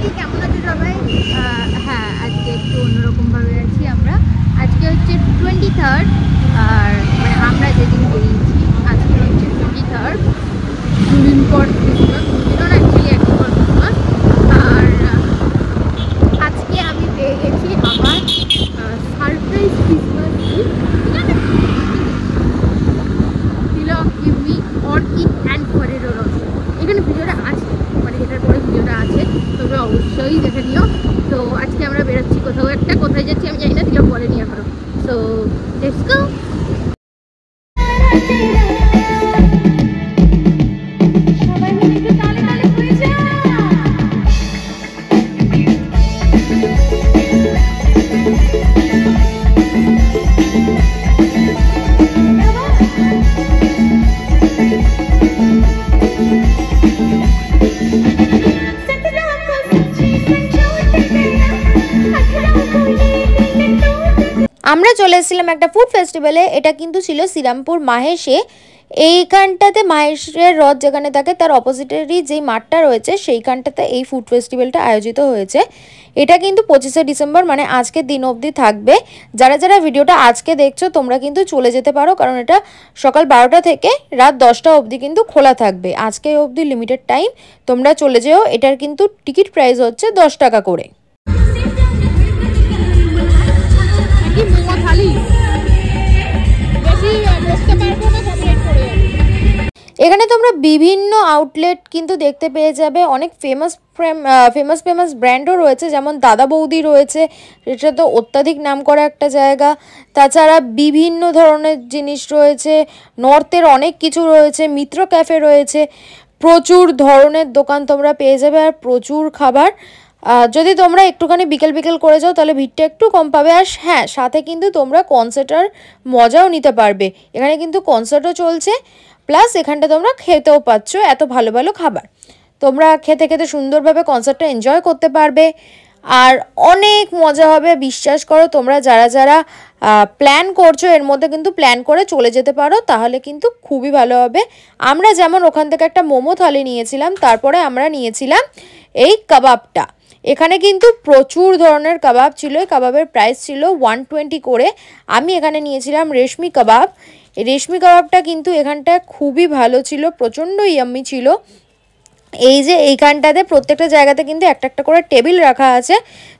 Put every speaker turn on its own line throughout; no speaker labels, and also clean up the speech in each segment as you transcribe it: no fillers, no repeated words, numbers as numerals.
Finally কেমন আছে সবাই? হ্যাঁ, আজকে একটু অন্যরকমভাবে আছি আমরা। আজকে হচ্ছে 23rd, আর মানে আমরা যেদিন বেরিয়েছি আজকে হচ্ছে 23rd, দুদিন পর ক্রিসমাস, দুদিনও না অ্যাকচুয়ালি একদিন পর ক্রিসমাস। আর আজকে আমি পেয়ে গেছি আমার surprise Christmas gift. Give me orchid and Ferrero Rocher. এখানে ভিডিওটা আছে, মানে এটার পরে ভিডিওটা আছে, তোমরা অবশ্যই দেখে নিও। তো আজকে আমরা বেরোচ্ছি কোথাও একটা, কোথায় যাচ্ছি আমি জানি না, দিলাম বলেনি এখনো। So let's go. আমরা চলে এসেছিলাম একটা ফুড ফেস্টিভ্যালে। এটা কিন্তু ছিল শ্রীরামপুর মাহেশে। এইখানটাতে মাহেশের রথ যেখানে থাকে তার অপোজিটেরই যেই মাঠটা রয়েছে সেইখানটাতে এই ফুড ফেস্টিভ্যালটা আয়োজিত হয়েছে। এটা কিন্তু 25শে ডিসেম্বর মানে আজকের দিন অবধি থাকবে। যারা যারা ভিডিওটা আজকে দেখছো তোমরা কিন্তু চলে যেতে পারো, কারণ এটা সকাল 12টা থেকে রাত 10টা অবধি কিন্তু খোলা থাকবে। আজকে অবধি লিমিটেড টাইম, তোমরা চলে যেও। এটার কিন্তু টিকিট প্রাইস হচ্ছে 10 টাকা করে। এখানে তোমরা বিভিন্ন আউটলেট কিন্তু দেখতে পেয়ে যাবে। অনেক ফেমাস ব্র্যান্ডও রয়েছে, যেমন দাদা বৌদি রয়েছে, এটা তো অত্যাধিক নামকরা একটা জায়গা। তাছাড়া বিভিন্ন ধরনের জিনিস রয়েছে, নর্থের অনেক কিছু রয়েছে, মিত্র ক্যাফে রয়েছে, প্রচুর ধরনের দোকান তোমরা পেয়ে যাবে আর প্রচুর খাবার। যদি তোমরা একটুখানি বিকেল করে যাও তাহলে ভিড়টা একটু কম পাবে। আর হ্যাঁ, সাথে কিন্তু তোমরা কনসার্টের মজাও নিতে পারবে। এখানে কিন্তু কনসার্টও চলছে, প্লাস এখানটা তোমরা খেতেও পাচ্ছ এত ভালো ভালো খাবার। তোমরা খেতে খেতে সুন্দরভাবে কনসার্টটা এনজয় করতে পারবে আর অনেক মজা হবে। বিশ্বাস করো, তোমরা যারা যারা প্ল্যান করছো এর মধ্যে কিন্তু প্ল্যান করে চলে যেতে পারো, তাহলে কিন্তু খুবই ভালো হবে। আমরা যেমন ওখান থেকে একটা মোমো থালি নিয়েছিলাম, তারপরে আমরা নিয়েছিলাম এই কাবাবটা। এখানে কিন্তু প্রচুর ধরনের কাবাব ছিল। এই কাবাবের প্রাইস ছিল 120 করে। আমি এখানে নিয়েছিলাম রেশমি কাবাব। এই রেশমি কাবাবটা কিন্তু এখানটা খুবই ভালো ছিল, প্রচণ্ড ইয়াম্মি ছিল। এই যে এইখানটাতে প্রত্যেকটা জায়গাতে কিন্তু একটা একটা করে টেবিল রাখা আছে,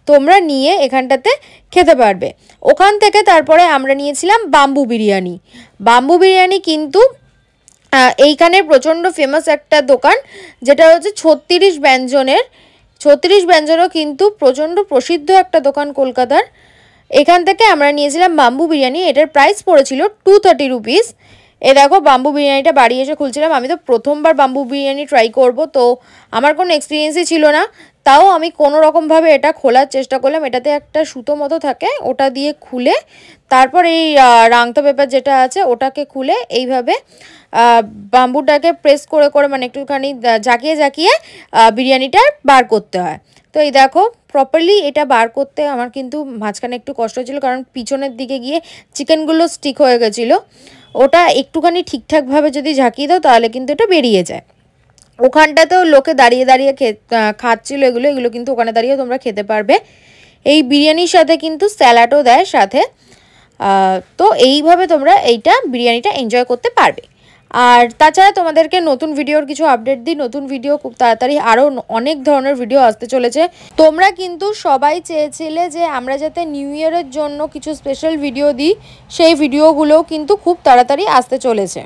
তোমরা নিয়ে এখানটাতে খেতে পারবে। ওখান থেকে তারপরে আমরা নিয়েছিলাম বাম্বু বিরিয়ানি। বাম্বু বিরিয়ানি কিন্তু এইখানে প্রচণ্ড ফেমাস একটা দোকান, যেটা হচ্ছে 36 ব্যঞ্জনের। 36 ব্যঞ্জনও কিন্তু প্রচণ্ড প্রসিদ্ধ একটা দোকান কলকাতার। এখান থেকে আমরা নিয়েছিলাম বাম্বু বিরিয়ানি। এটার প্রাইস পড়েছিল 230 রুপিস। এ দেখো, বাম্বু বিরিয়ানিটা বাড়ি এসে খুলছিলাম। আমি তো প্রথমবার বাম্বু বিরিয়ানি ট্রাই করব, তো আমার কোনো এক্সপিরিয়েন্সই ছিল না। তাও আমি কোনো রকমভাবে এটা খোলার চেষ্টা করলাম। এটাতে একটা সুতো মতো থাকে, ওটা দিয়ে খুলে তারপর এই রাংতা পেপার যেটা আছে ওটাকে খুলে এইভাবে বাম্বুটাকে প্রেস করে মানে একটুখানি জাকিয়ে বিরিয়ানিটা বার করতে হয়। তো এই দেখো, প্রপারলি এটা বার করতে আমার কিন্তু মাঝখানে একটু কষ্ট হচ্ছিলো, কারণ পিছনের দিকে গিয়ে চিকেনগুলো স্টিক হয়ে গেছিলো। ওটা একটুখানি ঠিকঠাকভাবে যদি ঝাঁকিয়ে দাও তাহলে কিন্তু এটা বেরিয়ে যায়। ওখানটাতেও লোকে দাঁড়িয়ে খাচ্ছিলো এগুলো কিন্তু ওখানে দাঁড়িয়ে তোমরা খেতে পারবে। এই বিরিয়ানির সাথে কিন্তু স্যালাডও দেয় সাথে। তো এইভাবে তোমরা এইটা বিরিয়ানিটা এনজয় করতে পারবে। আর তাছাড়া তোমাদেরকে নতুন ভিডিওর কিছু আপডেট দিই। নতুন ভিডিও খুব তাড়াতাড়ি আরও অনেক ধরনের ভিডিও আসতে চলেছে। তোমরা কিন্তু সবাই চেয়েছিলে যে আমরা যাতে নিউ ইয়ারের জন্য কিছু স্পেশাল ভিডিও দিই, সেই ভিডিওগুলোও কিন্তু খুব তাড়াতাড়ি আসতে চলেছে।